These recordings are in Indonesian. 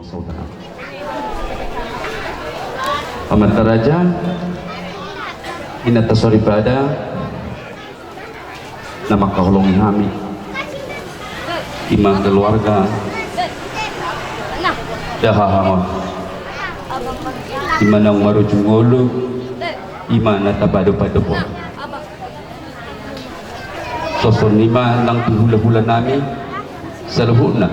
saudara. Amat Raja ina tasori pada nama kahulungi kami imam keluarga dahahangon imana marujung ngolu imana tabado-pado po soson lima nang hula-hula nami saluhuna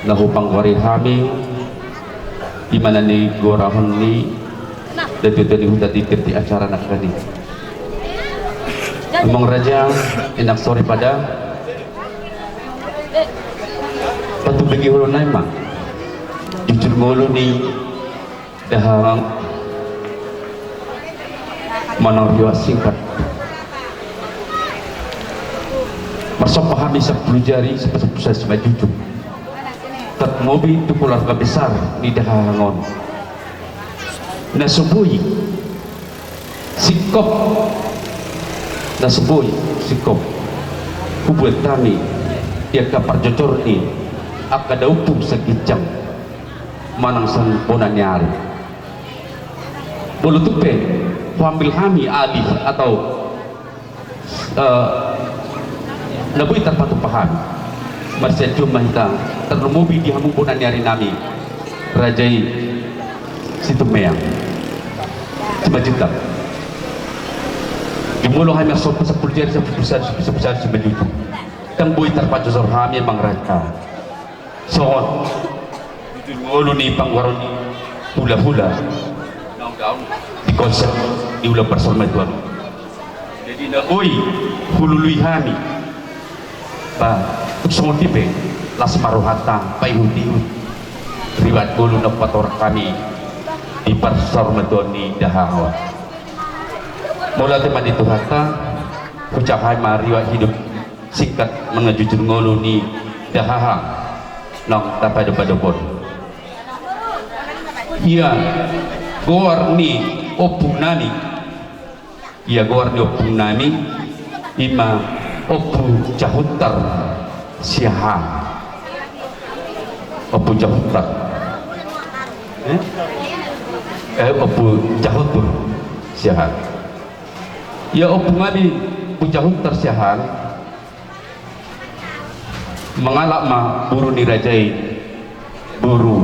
nahupang wari kami imana ni gorahon ni dati huda titir di acara nak kani Amang Raja enak sorry pada patu bagi hulu naima jujur ngulu ni dahang manang riwa singkat masuk pahami 10 jari sepesat sama jujur tak mobil itu keluarga besar di dahangon nasubui sikop nasubui sikop kubuat kami dia kapar jocor ni akada upung sekijam manang san ponan nyari bolu tupe ambil kami alih atau nabui terpatu paham masih cuma kita terlumubi di hamung ponan nyari nami rajai situ meang cuma cinta di mulu hanya 10 jari sebesar sebejutu kan bui terpacu sor kami emang raja soon di mulu nih pangwaron hula-hula di konsep di ulang bersama Tuhan jadi na oi hulului kami ba semua tipe las maruhata payhut-ihut riwat bulu na pator kami di bersama Tuhan di dahawa mula teman itu hatta ucapai mariwa hidup singkat mengejujur ngolu ni dahaha nong tapada pon iya gor ni opung nani iya gor ni opung nani ima opung jahutar siaha opung jahutar opung jahutur siaha ya opung nani jahutar siahan mengalak ma buru dirajai buru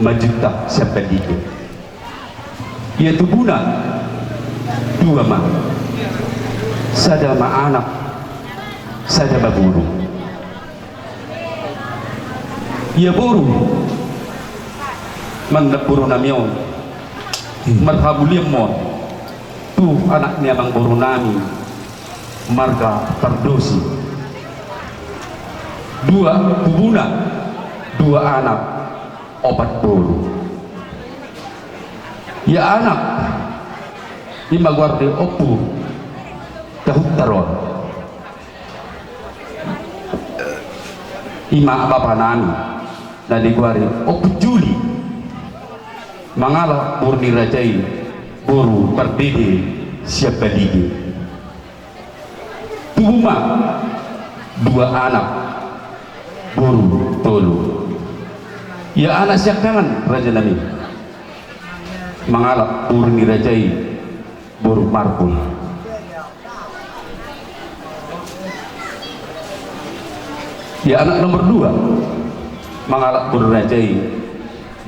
majuta siapa dia ia tubuna dua ma sada ma anak sada ma buru ia buru mandak buru namion marhabuliam mon tuh anaknya mang buru nami marga Pardosi dua kubuna dua anak obat buru ya anak lima guardi opu kahutaron ima bapak nami dan di guardi opu Juli mengalah murni rajai buru perdede siapa lagi tuma dua anak buru tolu ya anak siakangan raja nami mengalap buru nirajai buru marpul ya anak nomor 2 mengalap buru rajai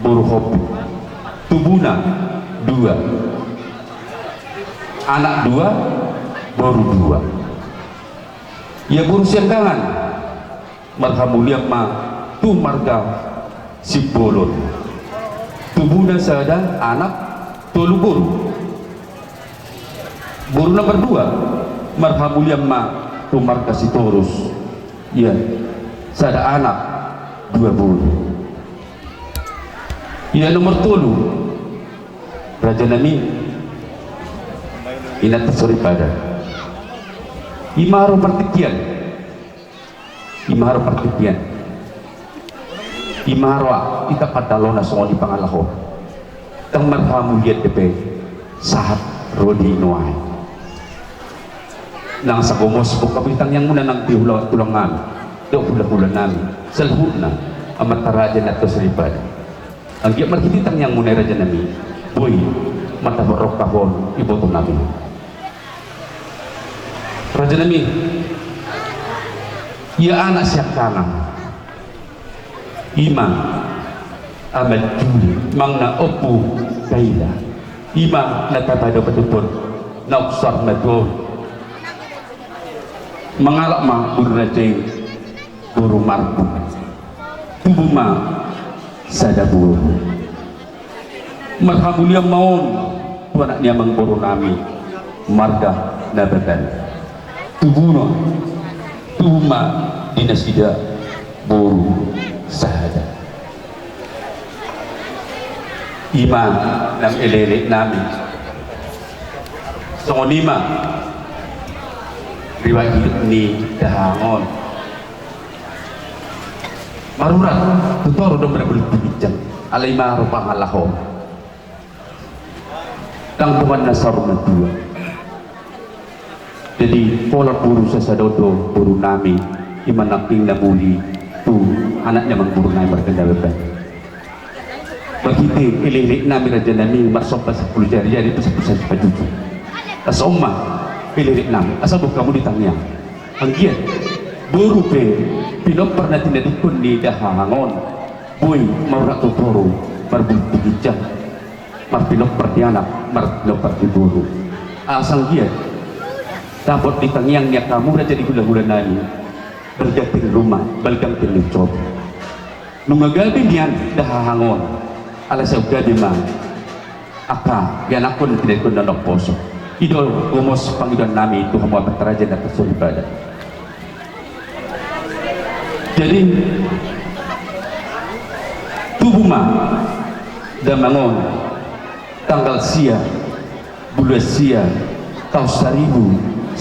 buru hobi tubuna 2 anak 2 buru 2 ya buru siakangan marhamuliam ma tu marga si bolon tubuna sada anak tolu buru nomor 2 marhamuliam ma tu marga si torus ya sada anak 2 buru ya nomor tolu raja nami inat suri pada imaro pertikian imaro partipian imarwa kita patalona soal di pangalaho tang marhamu lihat depe sahat rodi noai nang sa gomos po kapitang yang muna nang tulangan do hula-hula nami salhuna amat tarajan at kasripan. Ang giyak markititang yang munay raja nami, boy, matabarok kahon, ibotong namin. Raja nami, ia anak siya kanang, ima, amat juli, mang na opu kaila, ima natabado patupon, na uksar na doon. Mengalak ma buru rajai, buru marpu, tubuh ma sada buru. Marhamulia maun, tuanak niya mang buru nami, marga nabagan. Tubuh ma dinasida buru sahada. Ima ng elele namin. So lima riwayat ni dahangon. Marurat tutoro do berbulu bijak. Alay maro pangalaho. Tang tuman na saruna dua. Jadi pola buru sa sadodo buru nami imanaping na muli tu anaknya mang buru nami berkendalaban. Begitu ililik nami raja nami masuk pas 10 jari jadi pas 10 pajuju. Asa umma ililik nami asa kamu ditanya. Anggiat buru pe pinopar na tinadikun ni dahangon. Boy maurak tutoro marbul pigijak. Mar pinopar di anak mar pinopar di buru. Asang giat dapat ditangyang niya kamu na jadi gula-gula nani berjating rumah balgang pinucob nung nagabi niyan dahahangon ala sa ugadi man aka yan ako na tinagkon na poso idol umos pangidan nami ito mga patarajan at kasulibada. Jadi tubuh ma damangon tanggal sia bulan sia tahun 1960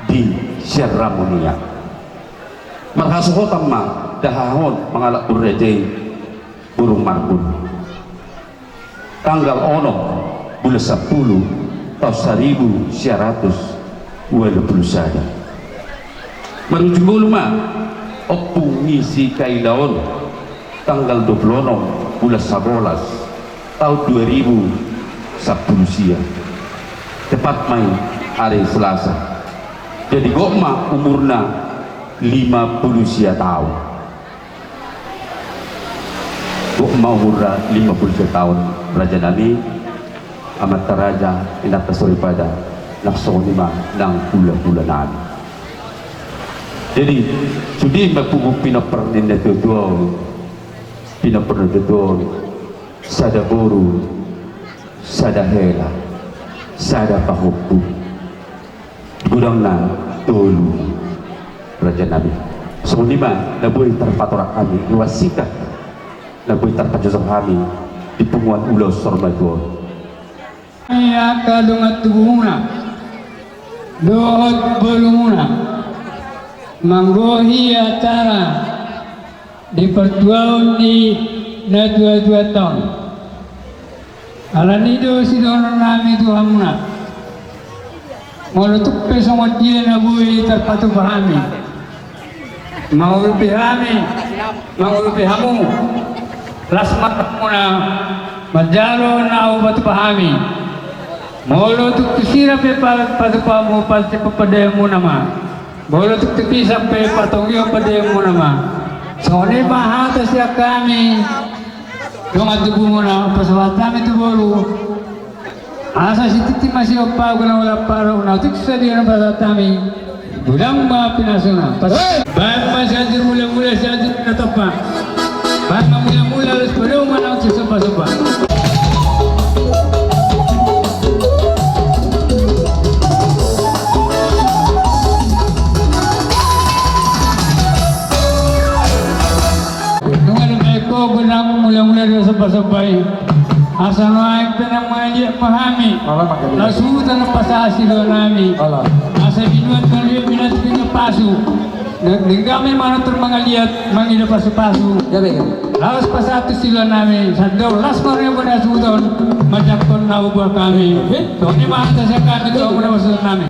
di Sierra Munia. Marhasuhotam ma dahahon mangalak burrejay burung marbun. Tanggal 1 bulan 10 tahun 1921. Menuju ma opung ngisi kailaon tanggal 26 bulan 11 tahun 2010 sia. Tepat main hari Selasa. Jadi gokma umurna 50 sia tahun. Gokma umurna 50 sia tahun. Raja nami amat taraja inap tasuripada langsung lima ng bulan-bulan nami. Jadi sudi mapugu pinapernin na tutuo pinapernin tutuo sada buru sada hela sada pahukbu gudang na tulu Raja Nabi. So lima nabuhay terpatorak kami iwasika nabuhay terpajusok kami di punguan ulo sormador. Iya kadungat tuguna dohot belumuna manggohi acara di pertuan di na 22 tahun. Alam itu si dono nami tu hamna. Mau tuh pesongan dia nabui terpatu pahami. Mau lebih kami, mau lebih hamu. Lasmat muna majalo na batu pahami. Mau tuh kusira pe patu pamu pasti pada mu nama. Mau tuh pisah pe patongyo pada mu nama. Soalnya bahasa siap kami. Doang tubuh muna pesawat itu baru asa si titi masih opa guna wala paro na tu sadia na bahasa kami gudang ba pinasuna pas baik masih mula-mula saja na topa baik mula-mula harus baru mana tu sopa-sopa. Gunang mula-mula dia sampai asal naik tenang manja pahami lasutan pasasi do nami asal binuat kali minat punya pasu kami mana termangaliat mangida pasu-pasu lawas pasatu sila nami sadau las kornya pada suton macam kon nau buat kami to ni mana saya kami to pada pasal nami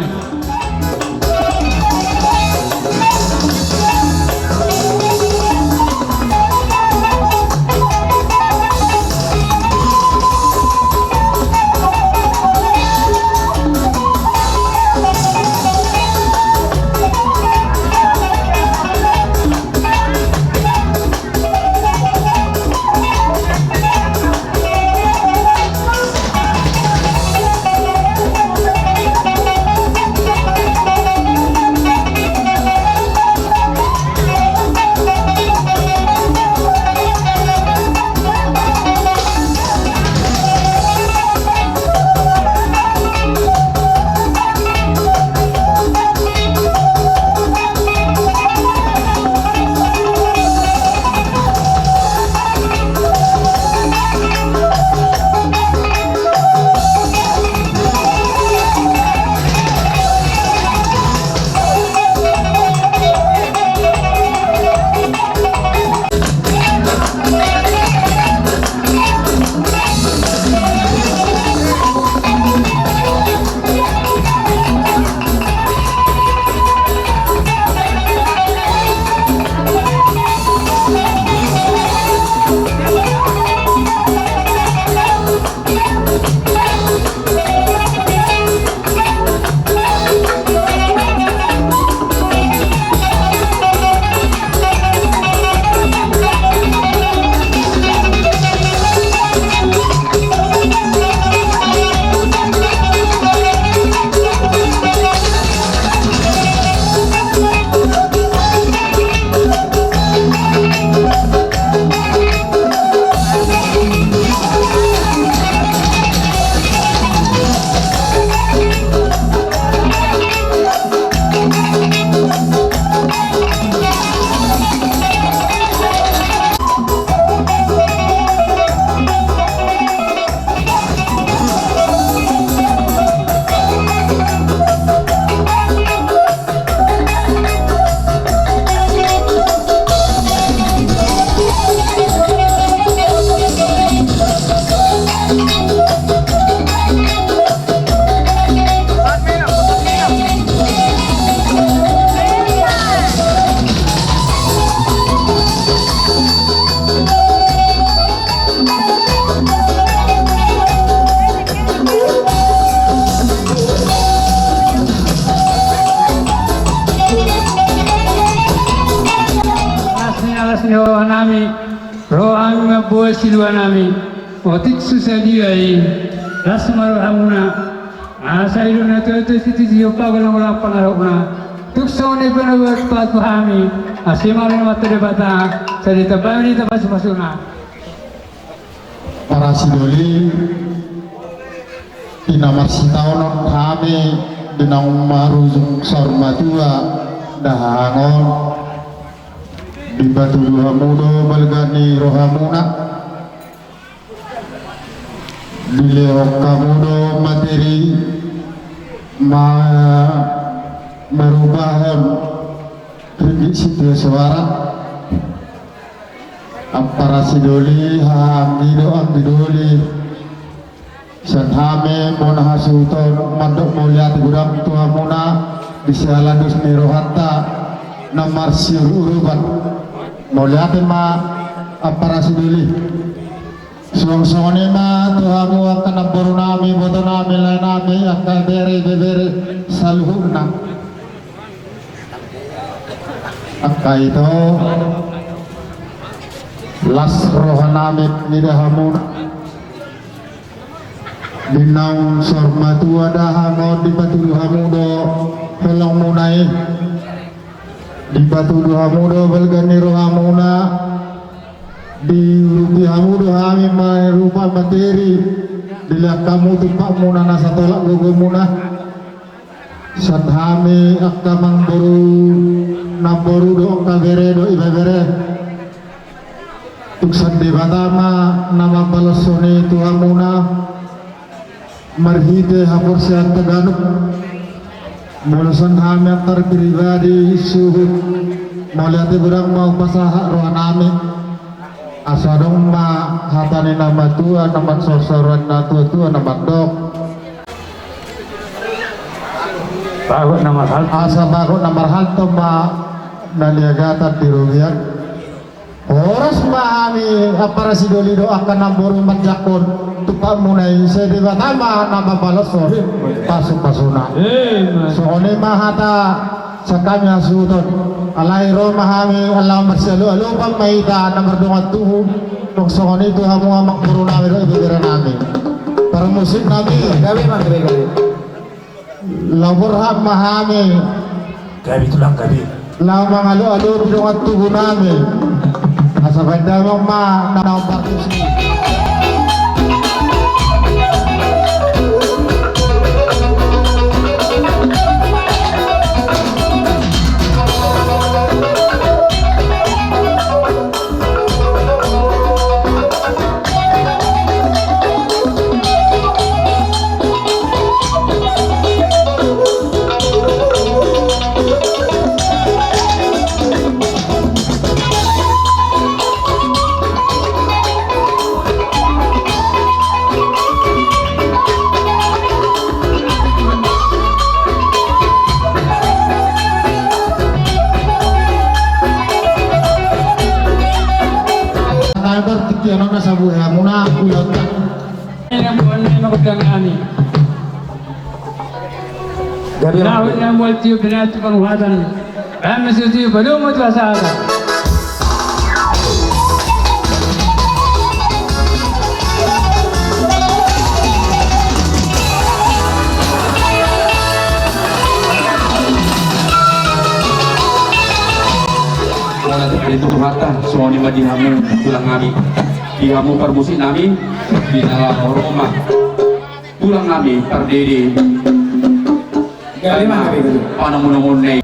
buah siluan nami otik susah dia rasmaru hamuna asa ilu na tu siti siyo pagalang pangarapna tuksone benar patu hami asimarin materi bata cerita bami kita pasuna para sidoli dinamar sitaon kami dinang maruzung sormatua dahangon di batu hamudo balgani rohamuna di leok kamudo materi merubahan pergi situ suara para sidoli angidoli sanhame mona hasuton mandok mulia gudang tuamuna disaladus nirohanta namar siuruban mulia ma para sidoli suang-suangnya ma tuhamu akan naboru nami boto nami lain nami akan bere saluhuna akka itu las rohanamit nidahamuna dinaung sormatua dahangon di batu hamudo helang munai di batu hamudo belgani rohamuna di rupi hamudo hami rupa materi dilihat kamu tupak muna nasa tolak gogo muna sadhami akka mangboru naboru do kabere do ibebere tuksan di batama nama balasone tuhamuna marhite hapur sehat teganuk mulusan hami antar pribadi suhut mauliati berang mau pasaha rohanami asadong ma hatani nama tua nama sorsoran na tua nama dok bago na mahal asa bago na marhalto ma naliagatan di rubian oras mahami para sidolido akan namburu manjakon tupak munai sedi batama nama balaso pasuna soone mahata sakami asuton alairo mahami Allah marsalu alupang maita nomor 27 nung soone itu hamu amak puruna wiro ibigara nami para musik nami gabi labur ham mahami gabi tulang gabi lamang alu dengan tubuh nami asa bandamang ma nanaw partisi ano na sa buhay muna kulot ka yang bukan magdang ani gabi na na mo tiyo binat panghuatan kami sa tiyo belum mo pasada itu hata suami madihamu tulang kami dihamu permusik nami di dalam rumah tulang kami terdiri karena panamun-munai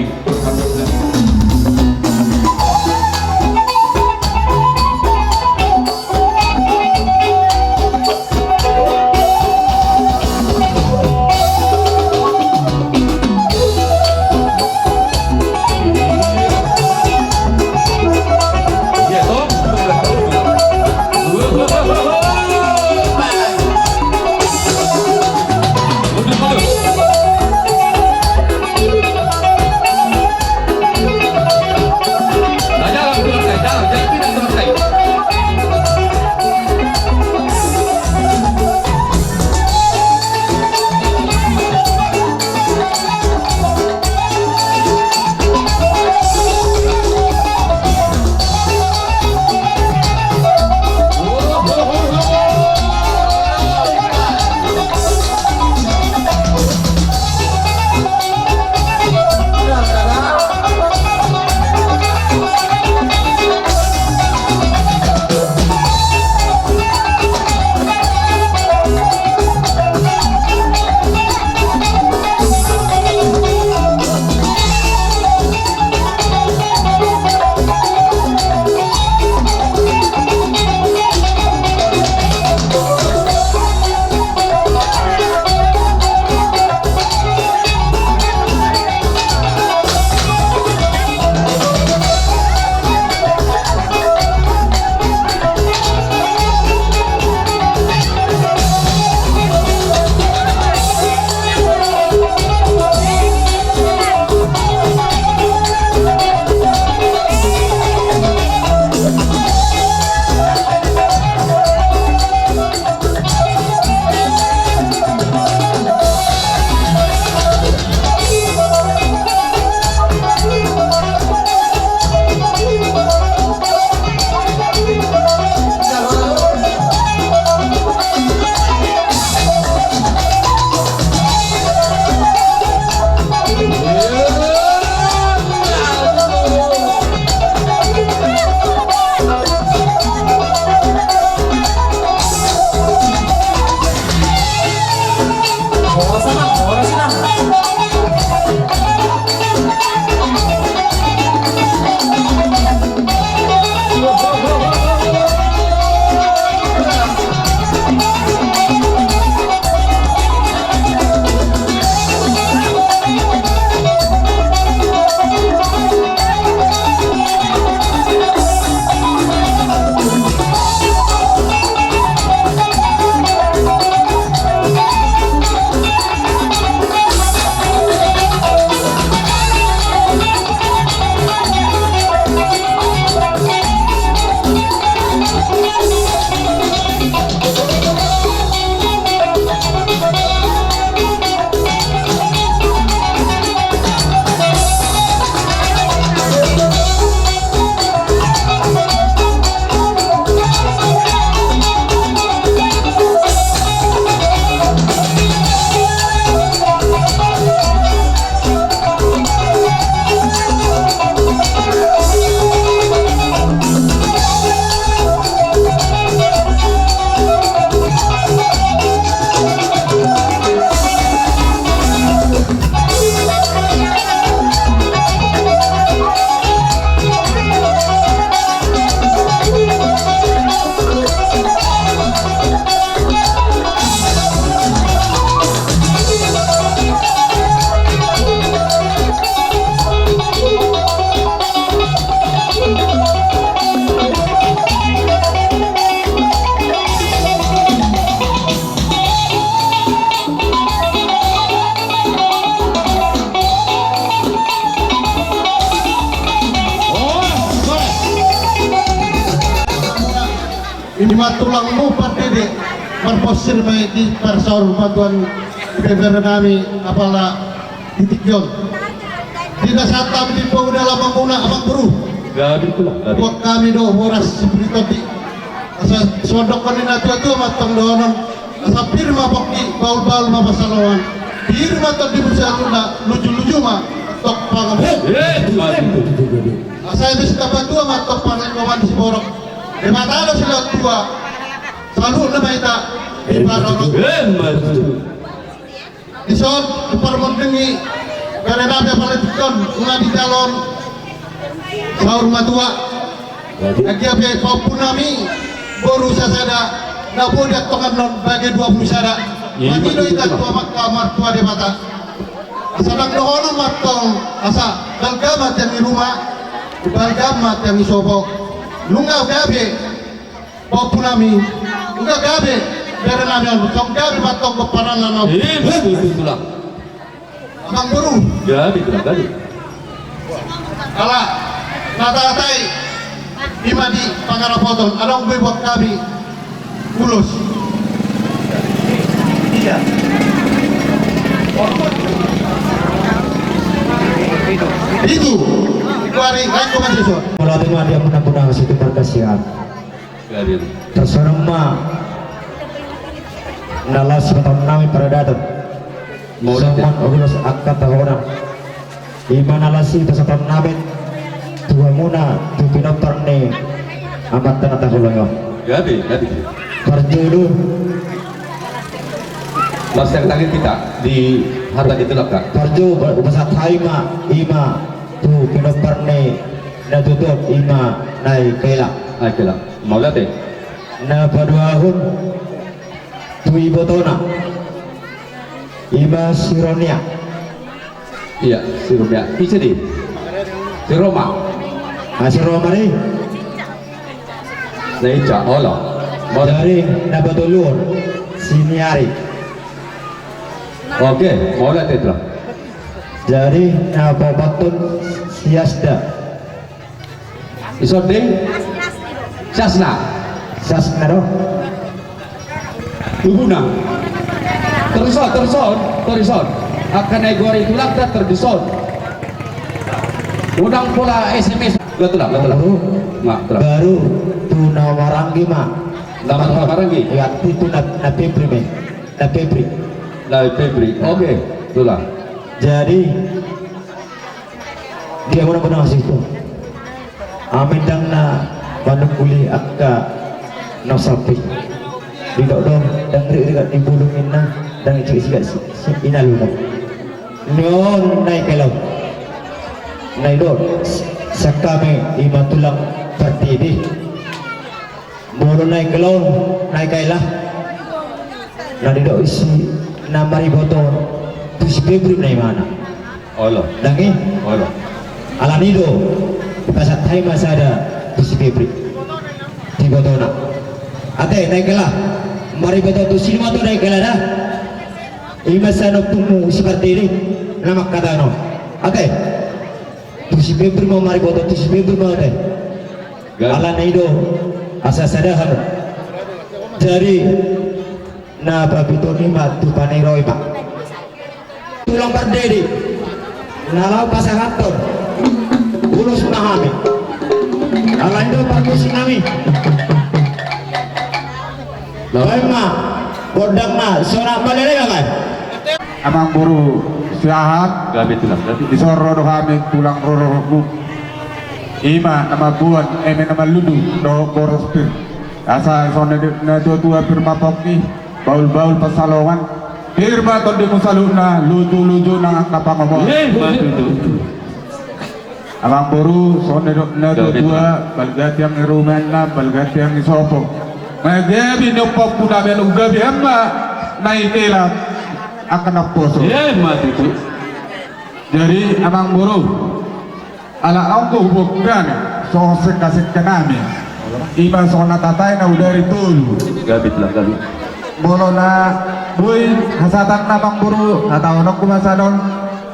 lima tulangmu pardede berposir mai di persaur bantuan PBR kami apalah titik yon tidak satam di pemuda lama muna abang buru Gabi pula. Gabi. buat kami do horas seperti tadi asa sodokan ina tu matang donon asa firma bokki baul-baul ma pasalawan firma tadi bisa tunda lucu-lucu mah tok pangam Mati. asa itu sudah batu mah tok pangam kawan si borok di mata lo sudah tua selalu nama ita di barang Mati. isot permendengi karena nabi paletikan ngadi calon sahur matua lagi apa maupun nami baru sasada na bodak tokan non bagi 20 sada lagi do ikat tua kamar tua di mata asadang dohono matong asa galgamat yang di rumah galgamat yang di sobok lunga gabe maupun nami lunga gabe dari nami on sok gabe matong keparangan nau Mati tulang. abang buru Gabi tulang gabi. ala nata-natai lima di Pangarapoton ada yang buat kami ulus iya itu hari lain komensisor Kalau tema dia mudah-mudahan situ berkasihan. Gabi. Terserah ma nalas betul nami pada datang. Mau Semua urus akad tahunan. Iman alasi terserah nami tua muna tu pinopter ni amat tanah tahulungo. Gabi. Gabi. Perjodoh Mas yang tadi kita di harta itu lah kak. Parjo bahasa Thai ma ima tu pinopter ni na tutup ima nai kaila Oke lah. Mau lihat deh. na paduahun tu ibotona ima sironia Iya, si Romya. Bisa di. Si Roma. masih Roma ni Naica. Oh lah. Mau lihat. dari nabatulur siniari Oke. Mau lihat itu lah. dari nababatun siasda Isoding. Sasna. sasna do Tuhuna. Terison. Akan naik gua itu lah dah terdeson. Udang pola SMS. Betul lah. Mak, betul. baru tu nawarangi ma Nama Karangi. ya itu na pebri me na pebri Lah Febri. Oke. Betul lah. jadi dia benar-benar situ amin dang na bandung kuli akka no sapi tidak dong dan dekat di bulungin na dan cik inalu na non naik kelau naik dong sakame ima tulang berdiri mulu naik kelau naik kailah na tidak isi 6.000 botol tu si Febri naik mana Oh lah. lagi Oh lah. ala nido pasat Thai masih ada tu si Febri di botona ate naik kelah mari betul tu sini tu naik kelah dah ima sana tumu seperti ini nama kata no ate tu si Febri mau mari botol tu si Febri mau ate ala nido asa sadahan dari na babito ni matu paneroy pak tulang berdiri nalau pasangaton ulus nahami alain do pakusi nami lawan ma bodang na sora malele kan Amang buru siahat Gabi tulang. Gabi. di soro do kami tulang roro ima nama buat nama ludu do boros pir asa sone na tua firma pokni baul pasalongan firma to di musaluna ludu nang kapangamo Mati itu. Amang buru sone na tua balgat yang rumen na balgat yang isopo magabi no pok puna ben ugabi amma naikela akan aposo Mati itu. jadi amang buru ala angko bukan so sekasih kenami iba so natatay na udari tulu Gabi tulang. Gabi. bolo na buy hasatan na bang buru natawag ko masadon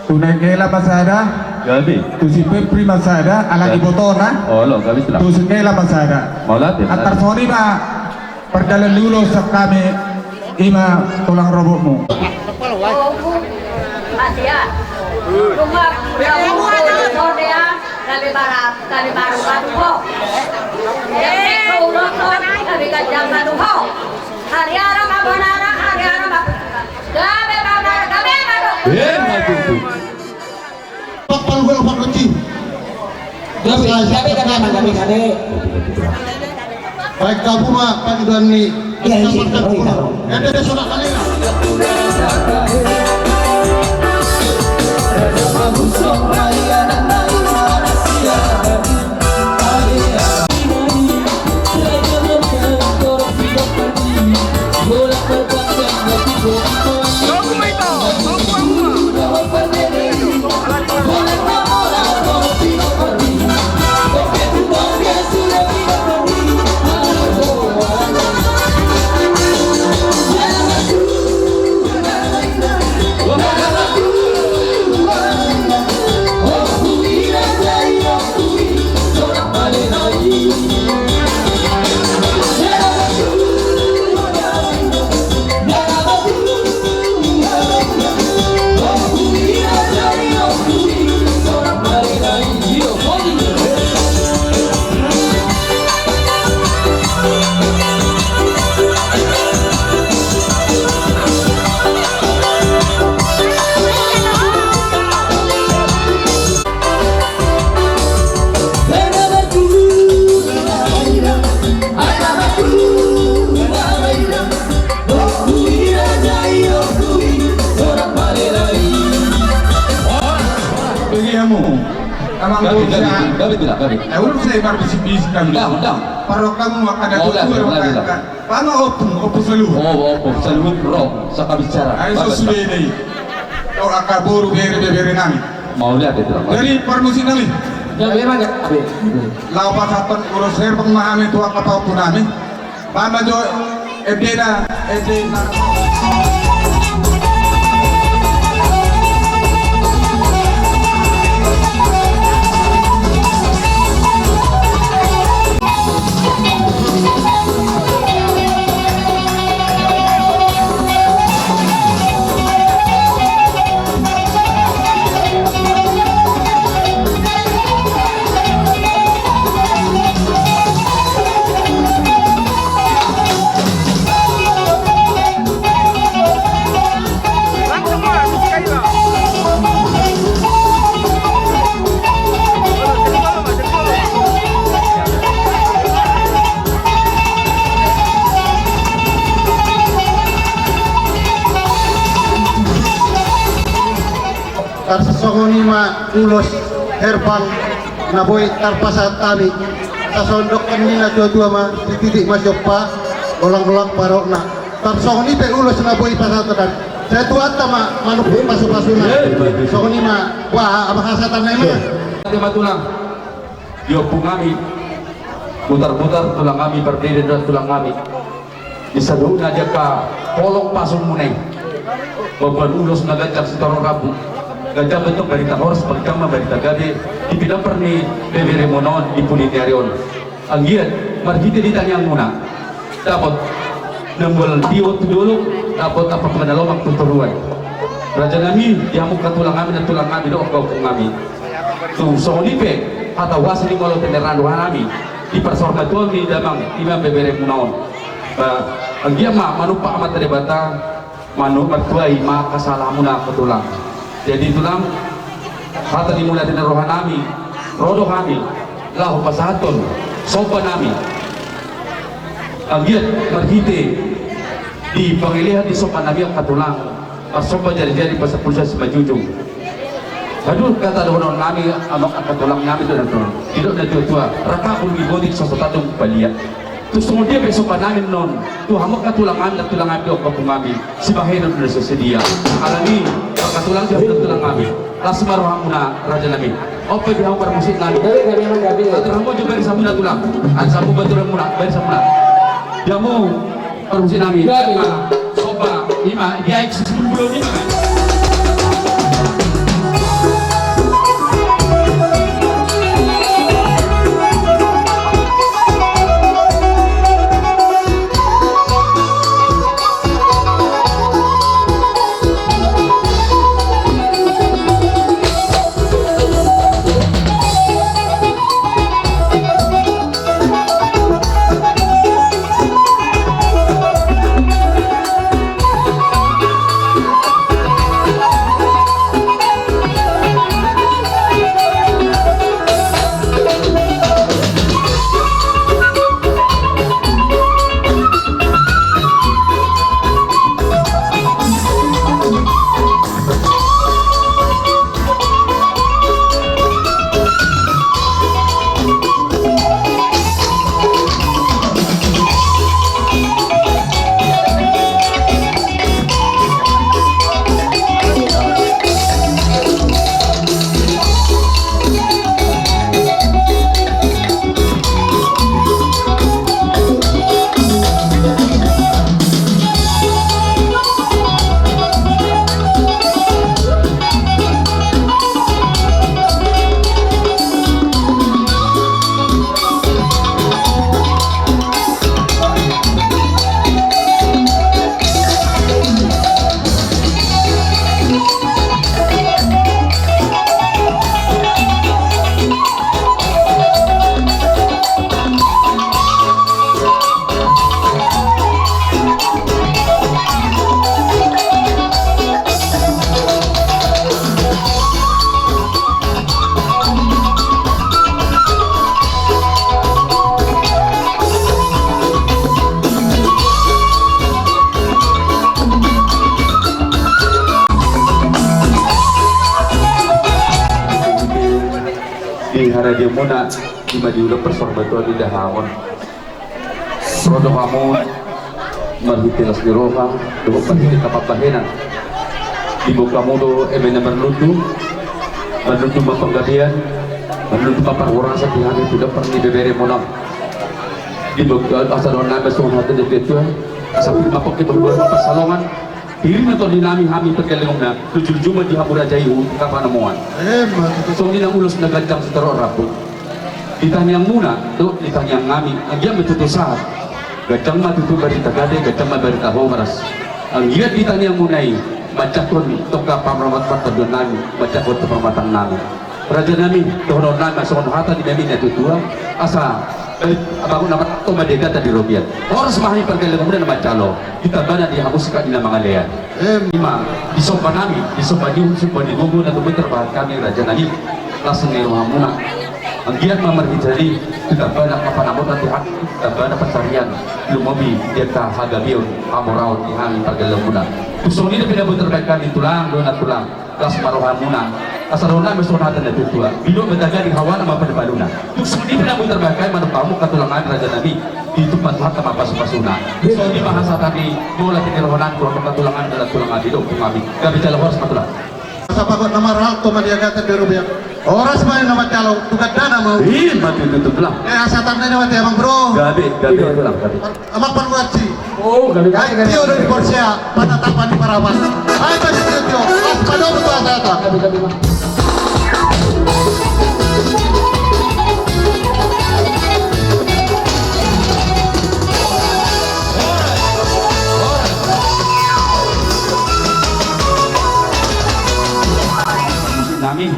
tunay kela masada Gabi. tu si Febri masada ala ibotona Oh lah. Gabi tulang. tu si kela masada Mau lihat deh. antar soni ba perdalan dulu sa kami ima tulang robokmu. Asia. Rumah Korea kali barat kali baru baru. Jadi kalau kali kajang baru. Hari arah abonara hari arah. Gabe babar gabe baru. Pakpal gue lupa kunci. Gabi. Baik kamu mah panggilan nih. Iya, iya. Oh, iya. Ada sudah kali. Gabi tidak, gabi. Ulun saya baru bisik-bisik kami. Undang. Parok kamu akan Oh, dah, dah. Paano opung selalu. Oh, saluhut roh sa kabicara. Ay susudah ini. Kau akan buru beri nami. Mau lihat itu. Dari permusin nami. Gabi mana? Gabi. Lapas satan urus her pemahami tua kapau pun nami. Bama jo ebeda. Karsasongoni ma ulos herbal na boy tarpasa tani sa sondok kanina dua ma titik majopa golang-golang parok na tarsongoni pe ulos na boy pasatan saya tuat ma manuk pasu-pasuna songoni ma wah apa kasatan na ima Lima tulang. Diopung kami. Putar-putar tulang kami berdiri dan tulang kami. Bisa dulu aja ka polong pasung munai. Beban ulos na gajak setorong rabu. Gajah bentuk berita horse pertama berita gabi di bidang perni bebere monon di pulinarion anggiat margite ditanya muna dapat nembol diot dulu dapat apa pengenalomang tuturuan raja nami yang muka tulang kami dan tulang kami doa kau kami tuh sohonipe atau wasli kalau teneran doa kami di persorga tuan di damang imam bebere monon anggiat mah manupa amat terebata manu mertuai ma kasalamuna ketulang. Jadi tulang kata dimulai dengan rohan nami, rodo kami, lahu pasaton, sopa nami, agiat marhite di pangilihan di sopa nami ang katulang, pas sopa jari-jari pas pulsa semajujung. Aduh kata doon nami amak ang katulang nami doon tidak na tua raka pun gibodik sa tatong palia. Terus kemudian besok namin non, tuh hamak katulang kami dan tulang kami ang kapung kami, si bahiran sudah sesedia. Alami katulang dia dan tulang kami. Langsung maruh muna raja nami. Oke dia mau musik nami. Gabi memang gabi. Terhambo juga di samuna tulang. Ada sambu betul muna, beri samuna. Dia mau musik nami. Gabi. Soba, ima dia eksis belum ini. di hari dia muna di madiulah persorba tu ada hamon produk kamu marhitilas di roha doa marhiti kapat bahenan ibu kamu do emena berlutu mapanggabian berlutu paparurang sa tihani tidak pernah diberi monang ibu asal doa nabi sungai hati dari tuan asal mapok kita berdua pasalongan diri na to dinami hami pagkalingong na tujul-juma di hamura jayu kapanamuan so nilang ulos na gandang sa taro rapo ditanyang muna to ditanyang ngami ang yan matutusahat gandang matutuba di tagade gandang mabarita homaras ang yan ditanyang muna ay macakon toka pamramat patadon nami macakon to pamatang nami raja nami tohonon nami asokon hata di nami natutua asa abang naman to madega ta di robian oras mahay pagkalingong muna na macalo kita bana di hapus ka nila mga leyan lima disomba nami disomba di sumba di gugu na tumiter bahag kami raja nami langsung ngiruha muna ang giyan mamarhijali kita bana kapanamot at hak kita bana pasarian lumobi dia ka hagabiyon amuraw di hangin pagkalingong muna gusto nila pinabuter bahag kami tulang doon at tulang las maruhan muna asarona mesonatan na tutua bilo madaga di hawa na mapadbaluna gusto nila pinabuter bahag kami manupamu katulangan raja nami itu pathat ta mapasu-pasuna so di bahasa tadi mula tinirhonan ko ang katulangan dalam tulangan dito kami gabi tala horas matulang sa pagod na maral to madiagatan di rubiak oras ba na matalo tugad na mo mati tutup lang asatan na naman amang bro gabi itu lang gabi amak panuat si Oh, gabi ay tiyo dari Porsia panatapan ni Parawan ay pasti tiyo as padong to atata gabi mah. namin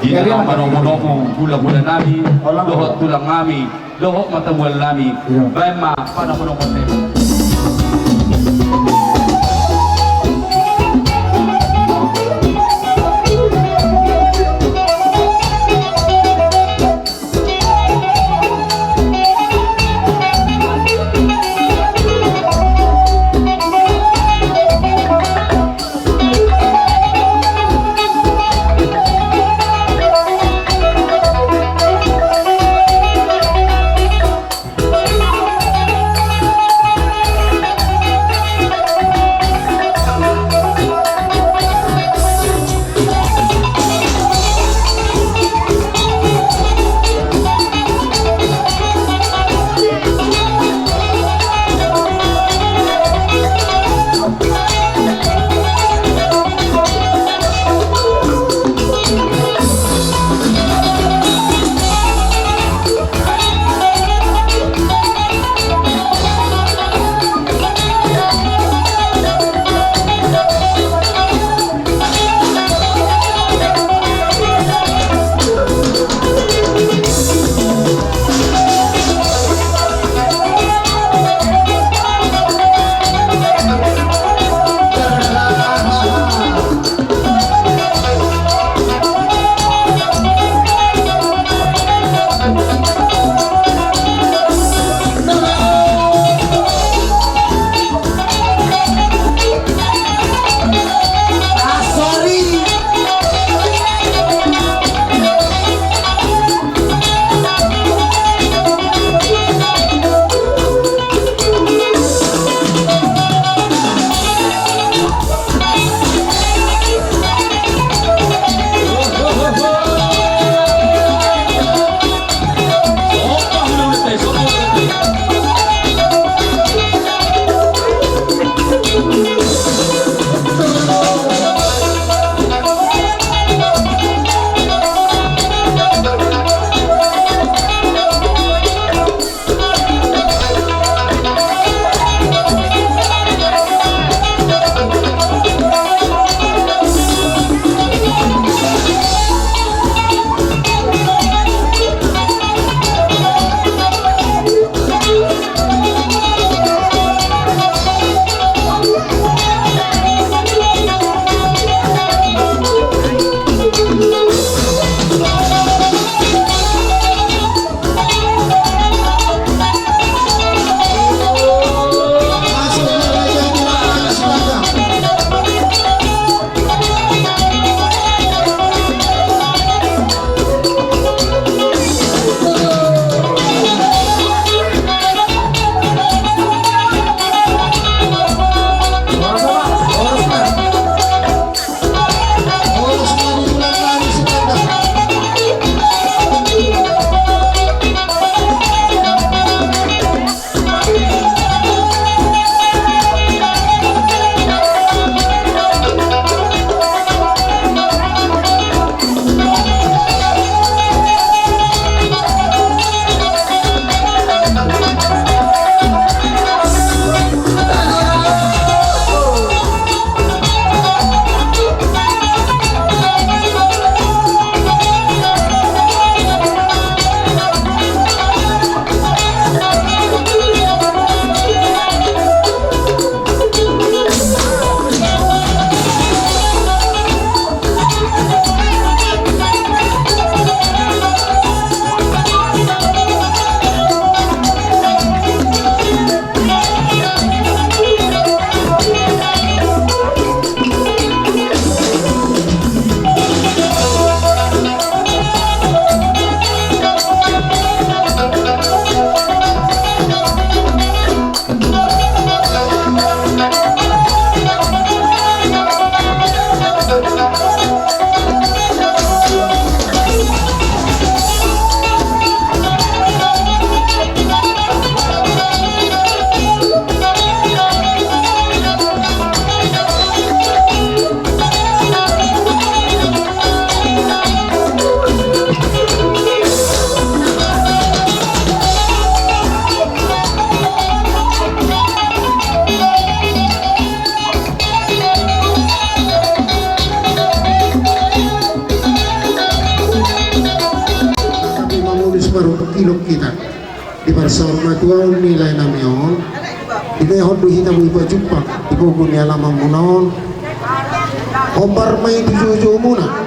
di na manong-manong mo gula-gula namin lohot tulang namin lohot matamual namin bayan ma panahon ng konten kilok kita di bersama tuan nilai namion ini hodu hitam ibu jumpa di buku ni alam munon obar mai tujuh muna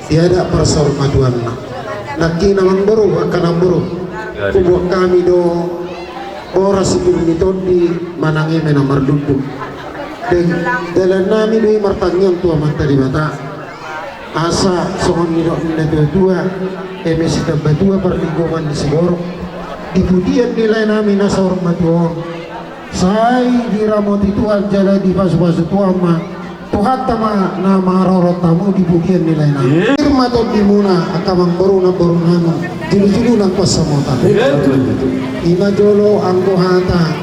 tiada bersama tuan lagi namang baru akan baru kubuat kami do orang sipil itu di manangi menamar duduk dalam nami doi martanyang tua mata di mata asa sohon nidok nilai dua emisi tambah dua perlingkungan di Sigoro dipudian nilai nami nasa hormat tuan saya diramot itu aja di pasu-pasu tuan mah Tuhan tama nama rorot tamu dipudian nilai nami firma to di muna akamang baru namu julu-julu nang pas samota ina jolo angko hata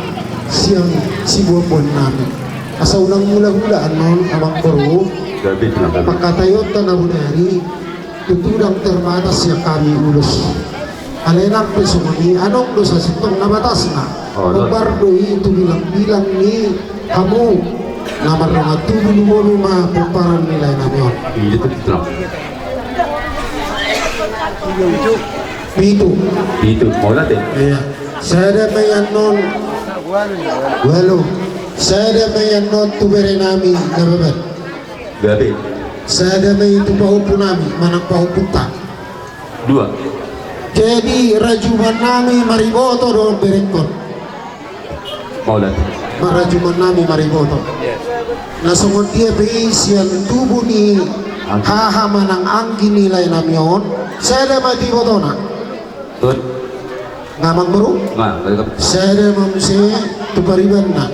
siang si buah nami asa ulang mula-mula anon amang baru Pakatayot na bunari tutudang terbatas ya kami ulus alenak pesumani anong dosa sitong nabatas na doi itu bilang-bilang ni kamu namar mga tubuh luma pumparan nilai namyon itu mau natin iya saya mayan non walo saya mayan non tubere nami nababat gabi saya damai itu paupu nami manang paupu tak dua jadi rajuman nami mariboto doon berekon mau natin marajuman nami mariboto nasungod dia beisian tubuh ni haha manang anggi nilai namion saya damai di boto na tun ngamang baru nga saya damai msi tupariban na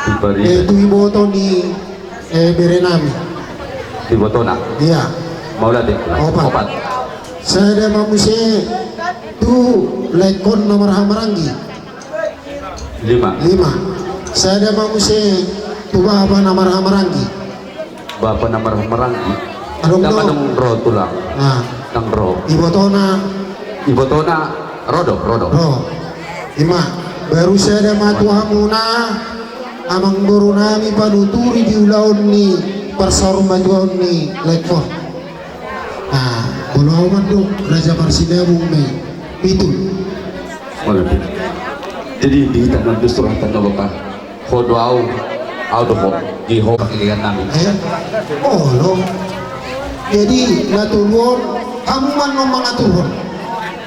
Tupariban. itu iboto ni berenami di Botona iya mau natin opat saya ada manusia tu lekon nomor hamaranggi 5 saya ada manusia tu bapa nomor hamaranggi bapak nomor meranggi adong nama do dong ro tulang nah nang ro ibotona rodo oh 5 baru saya ada matuhamuna amang guru nami panuturi di ulaon ni persarum majuan ni lekor nah kalau awan dong Raja Marsida Bumei itu jadi di tangan justru tanda bapak hodo au doho di ho pakilian nami oh lo jadi natulon kamu man no mangaturun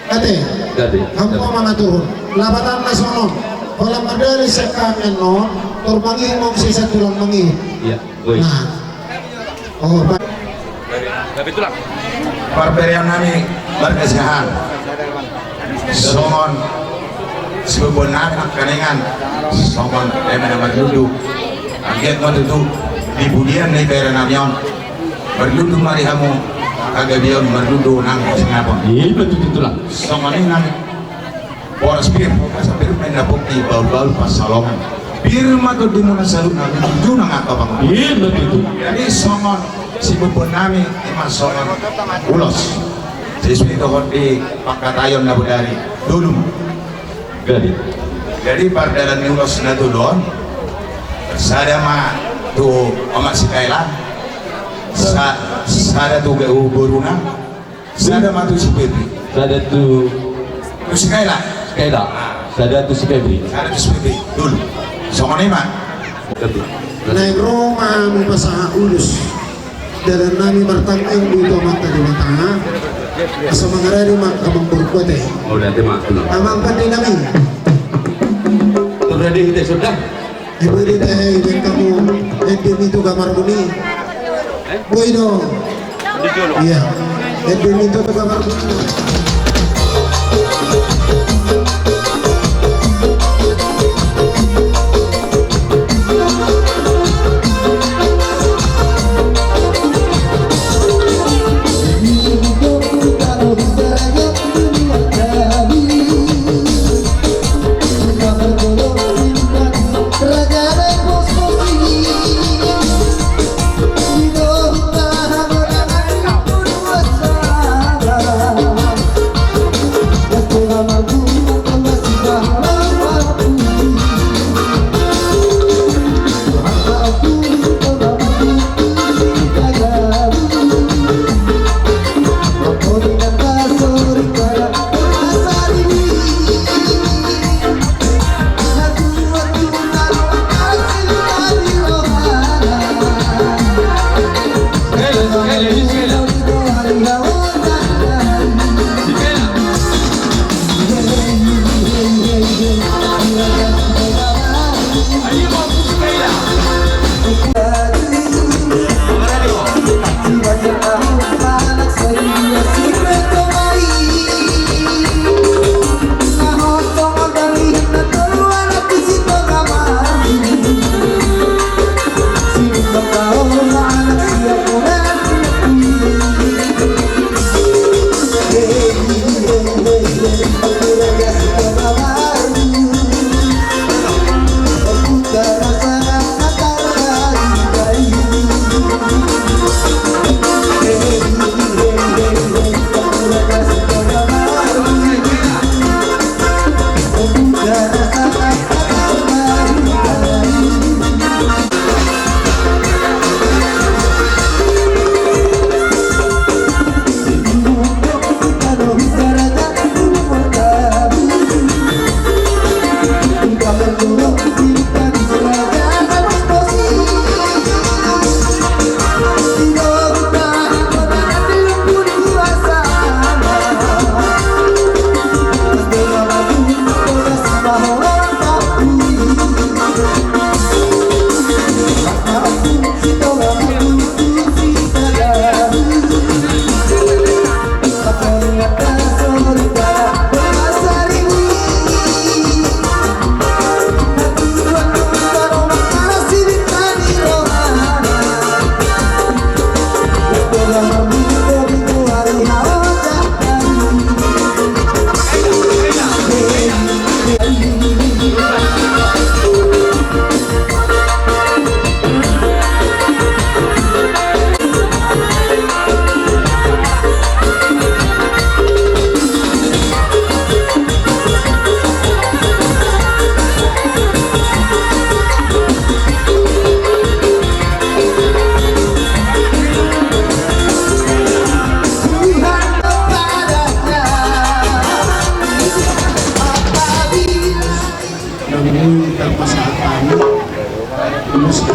kate gabi kamu mangaturun labatan nasionon kalau madali sa kamen no turmangi mo sa tulang mangi iya gue nah oh gabi tulang Parberian nami berkesahan songon sebubun anak kaningan songon nama duduk agiat mo tutu dibudian ni pera namion berdudu mari kamu kagabion berdudu nang singapon iya betul tulang songon ini nami boras pir asa pir main bukti baul-baul pas salongan pir matu di muna salun nami tujuh nang apa bang iya betul jadi songon si bubun nami imas songon ulos siswi tohon di Pakatayon na budari dulu gabi jadi pardalan ni ulos na dulon sada ma tu amat si Kailan sada tu gau boruna sada ma tu si Febri sada tu si Kailan Kaila sada tu si Febri sada tu si Febri dulu songon ima gabi naik Roma mo pasaha ulus dalam nami martangeng dito mata di mata asa mangarari kamang burkote mau natin mga tulang amang pandi nami ready kita sudah ibu di teh ibu kamu edwin itu kamar muni boy dong iya edwin itu kamar muni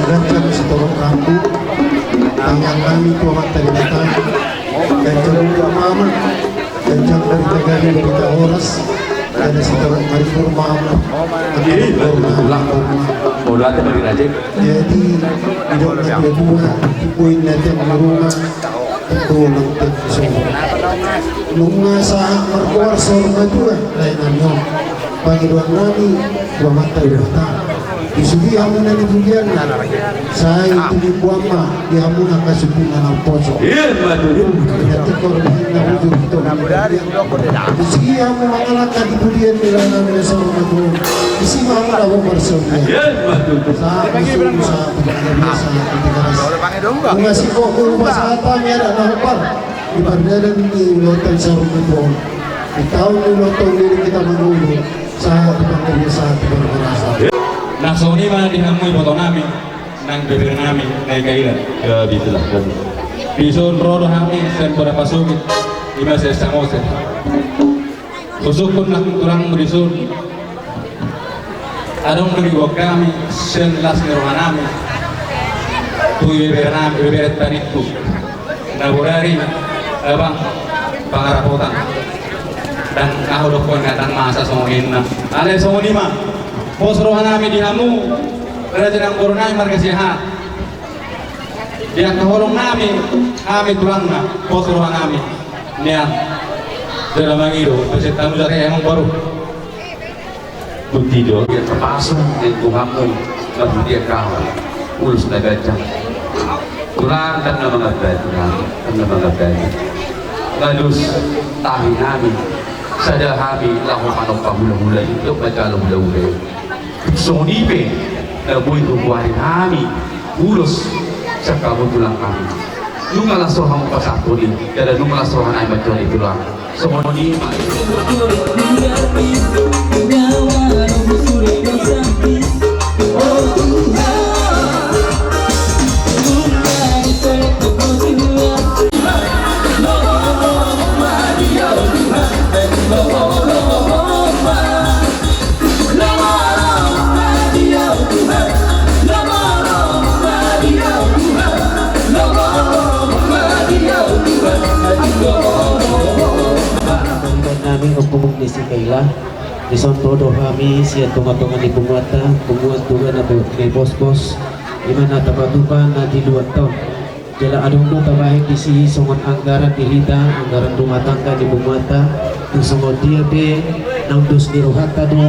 gancang setorong rambu tangan kami tuamat tadi datang gancang udah mama gancang dari Tagari dari Tahoras ada setorong maripur mama Bola ada dari Raja. jadi tidak ada dua poin nanti yang rumah itu nanti semua nunga sa merkuar sorma dua lainannya Panggilan nami dua mata datang disugi hamunan ibujan saya itu di buama di hamunan kasubunan al poso Iya, betul. berarti korban wujud itu disugi hamu mengalahkan ibujan di lana minasal madu isi mahu lalu bersama Iya, betul. saat musuh usaha biasa ketika mengasih kok berubah saat kami ada nahpar di bardadan di ulotan sarung itu di tahun ulotan diri kita menunggu saat dipanggilnya saat berberasa Naksoni mana dihamui foto nami nang bibir nami naik kailan. Ya, bitulah. Bison rodo kami sen pada pasugit lima sesa mose. Susukun nak tulang berisun. Adong dari kami sen las nirwanami. Tu bibir taniku. Nabudari abang pangarapotan. Dan kau dokon datang masa songin na. Ale songin mah. Posrohan namin dihamu, kerja ng corona marga sehat. Dia kahulong namin, kami tulang na, posrohan namin. Niya, dalam mangiro, kasi tamu sa kaya baru. Butido, dia terpasang di kuhamu, lalu dia kau, ulus na gajah. Kurang dan na mga gajah. Lalu tahi namin, sada kami, laho manok pahula-hula, itu baca hula-hula. Sonipe na buhay kukuhain kami ulos sa kabutulang kami nung alasrohan mo pa sa atuloy kaya nung alasrohan ay magtuloy tulang Sonipe namin upumog ni si Kayla Ison todo kami siya tunga-tunga ni bumuat tunga na ni bos-bos iman na tabatupan na diluan taon jala adong no tabahin di si songon anggaran dihita anggaran rumatangga di bumuata yung songon dia be nang dos ni rohata do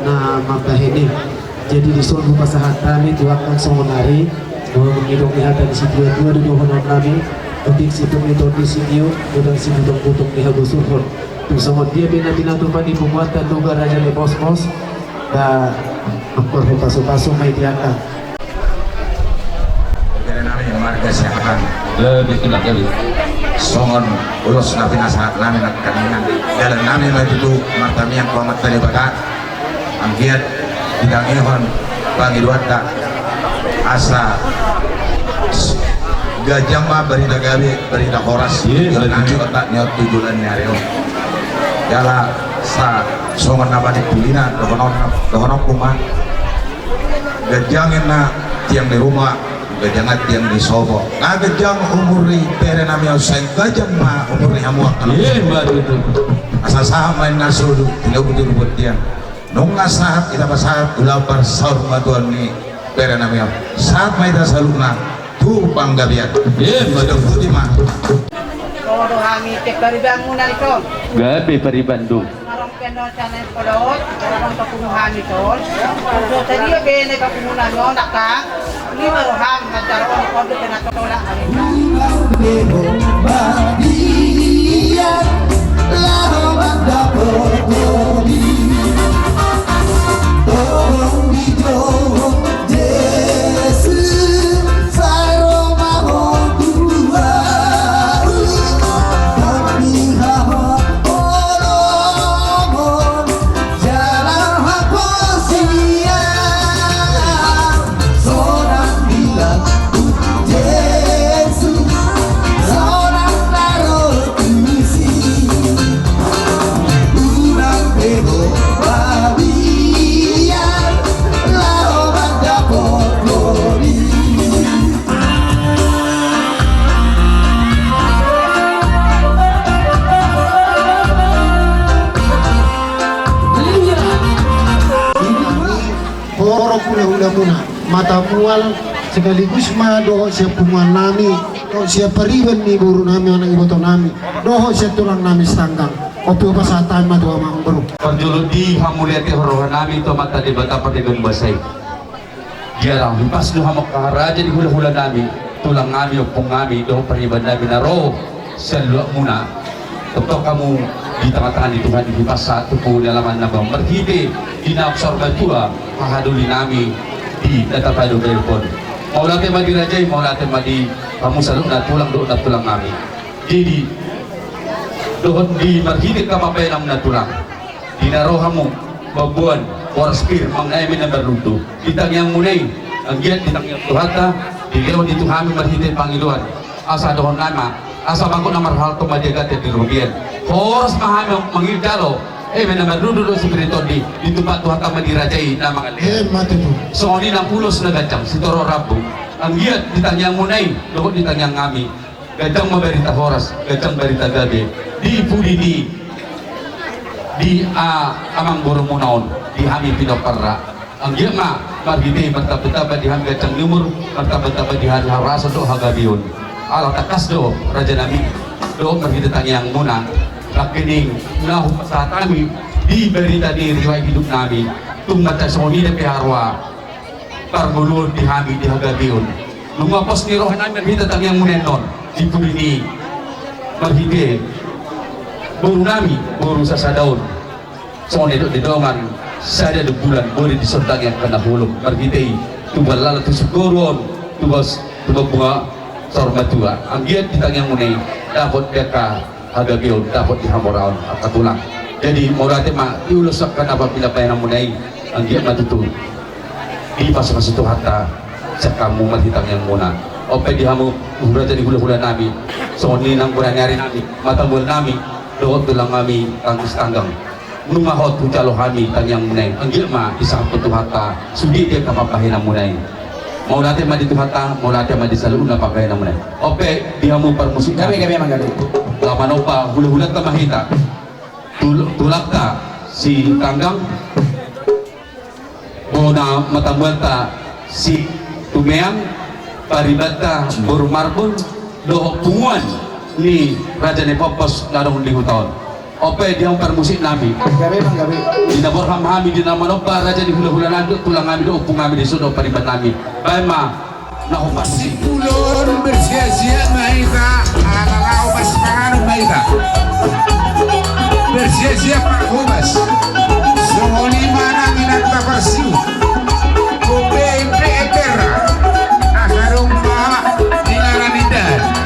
na makahini jadi dison mo pasahatan ni tuwakan songon hari no mengidong nihata di si dua-dua do honon namin Utik si ito di sinyo, udang si budong-budong ni Hagusurhon. Tusangod dia binatupan di pumuatan lugar raja ni Bos-Bos na ang paso-paso may diaka. Kaya namin yung marga siya kan. lebih tulak lebih Songon ulos na pinasahat namin at kaningan. Dalam namin may tutu martami ang pamat talibagat. Ang giat bidang ihon pangiduata asa gajang mah berita gabi berita horas yang nanti otak nyot tujuan nyareo jala sa songon nabani tulina dohonon kuman gajangin na tiang di rumah gajangat tiang di sobo nah gajang umuri pere nami usai gajang mah umuri hamuak iya baru itu asa saham main nasudu tidak butuh buat tiang nung nasahap kita pasahap ulah bersaur batuan ni pere nami saat main dasaluna tu panggabian iya pada putih mah Todo kami cek dari bang muna ito. gabi pari Bandung Marong kendo channel kodot, marong kapunuhan ito. So tadi ya bene kapunuhan no nakang ni maroham nagkaroon ko do pinatola Seorang taruh hula muna mata mual sekaligus doho siya punguan nami doho siya pariban ni guru nami anak iboto nami doho siya tulang nami setanggang opi pasatan madua mang bro Perjulu di hamuliati horohan nami to mata di bata perdegan basay. Jarang lipas do hamok kaharaja di hula-hula nami tulang nami o pung nami do pariban nami na roh sa luak muna. Totoo kamu di tengah-tengah di Tuhan di lipas satu po nalaman na bang merhide inaabsorban tua kahaduli nami di datatado belpon. Mau natin madirajay, mau natin madi kamu saluk na tulang nami. Jadi doon di marhide ka mapayanam na tulang. Dinaroha mo mabuan waraspir mga emin na berluto ditang yang munay ang giat ditang yang tuhata dileon itu kami marhide Panginoon asa doon nama asa bangko na marhal to madiagat di rubian horas mahami mangildalo emin na berluto si Brito di tempat tuhata madirajay na mga mati po so ni nang pulos na gajang si Toro Rabu ang giat ditang yang munay doon ditang yang ngami gajang maberita horas gajang berita gabi di pudi di amang burung munaon di hami pinoparra ang yama margide martabata di hami gacang numur martabata di hari harasa do hagabion ala takas do raja nami do margide tangyang muna lakining nahu pasatami di berita di riwayat hidup nami tumata soni de piharwa parmulur di hami di hagabion lumapos ni roh nami margide tangyang munenon di pulini margide buru nami, buru sasadaun soalnya di dongan saya ada bulan boleh disondang yang kena hulung margitei tubal lala tusuk goron tubas bunga sorma tua anggiat ditang yang munai dapat deka harga bion dapat dihamoraun apa tulang jadi morate ma diulusakkan apabila payah munai anggiat matutu di pas-pas itu hatta sekamu marhitang yang muna ope dihamu udah jadi hula-hula nami soalnya nang bulan nyari nami mata bulan nami doon tulang kami tangis tanggang numahot pucalo kami tangyang munay ang gilma isang putuhata sudi dia kapapahin ang munay mau natin madituhata mau natin madisalun na papahin ang munay ope dihamu parmusik kami magalit laman opa hula-hulat ka mahita tulak ka si tanggang mau na matamuan ta si tumeang paribat ka burumarbon doho punguan ni Raja Nepopos larong linggo taon. Ope di ang permusik nami. gabi Dinabor kami di nama nopa Raja di hula-hula nando tulang kami do upung kami di sudo pariban nami. Bae ma nahupas si Ulur bersia-sia maita alangau mas pangaru maita bersia-sia Pak Humas songoni mana minata persiu kope pera akarung ma dinaranidan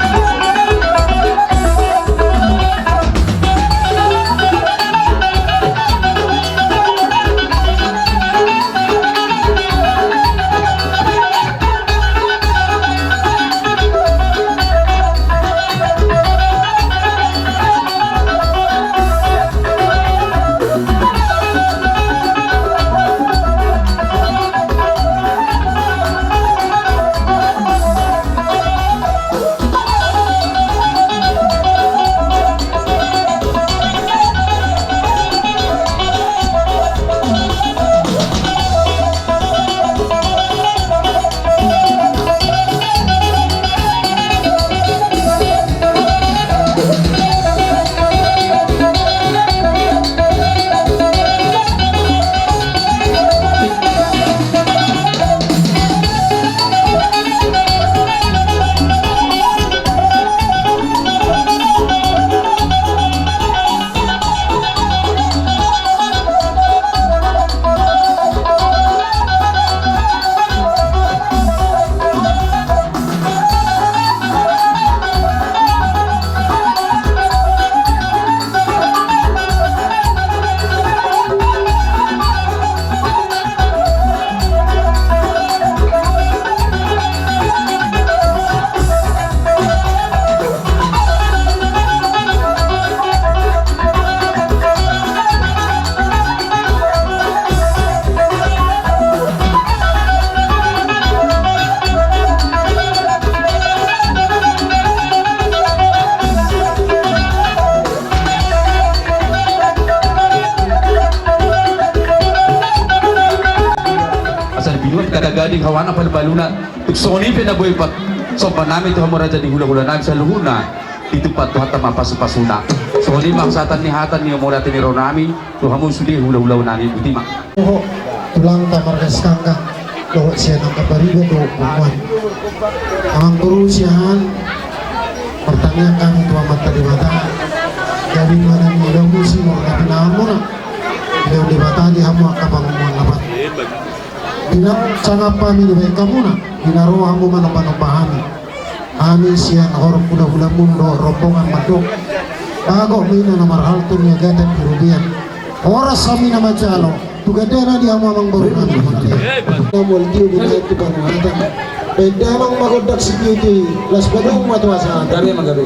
gading hawana balbaluna soni pinaboy pat so panami to mo raja di hula-hula namin sa luhuna itu pat to hata mapasupasuna soni maksatan ni hatan ni mo natin ni ronami to hamo suli hula-hula nani buti mak Oh, tulang tamargas kangga lo siya ng kabarigo do buwan ang kurusiyahan pertanyaan kami tua mata di mata jadi mana ni daw musi mo na pinamo na daw di mata di hamo akabangon labat dina sangat pami di kamu na dinaro hamo manapanopahan amin siya horok kuda-kuda mundo rombongan madok bago mina na marhalto niya gatan pirubian oras kami na macalo tugadana di hamo amang baru namin namol diyo ginahit di panuhatan Pedamang magodak security, las badong matuwasan. Dari magabi.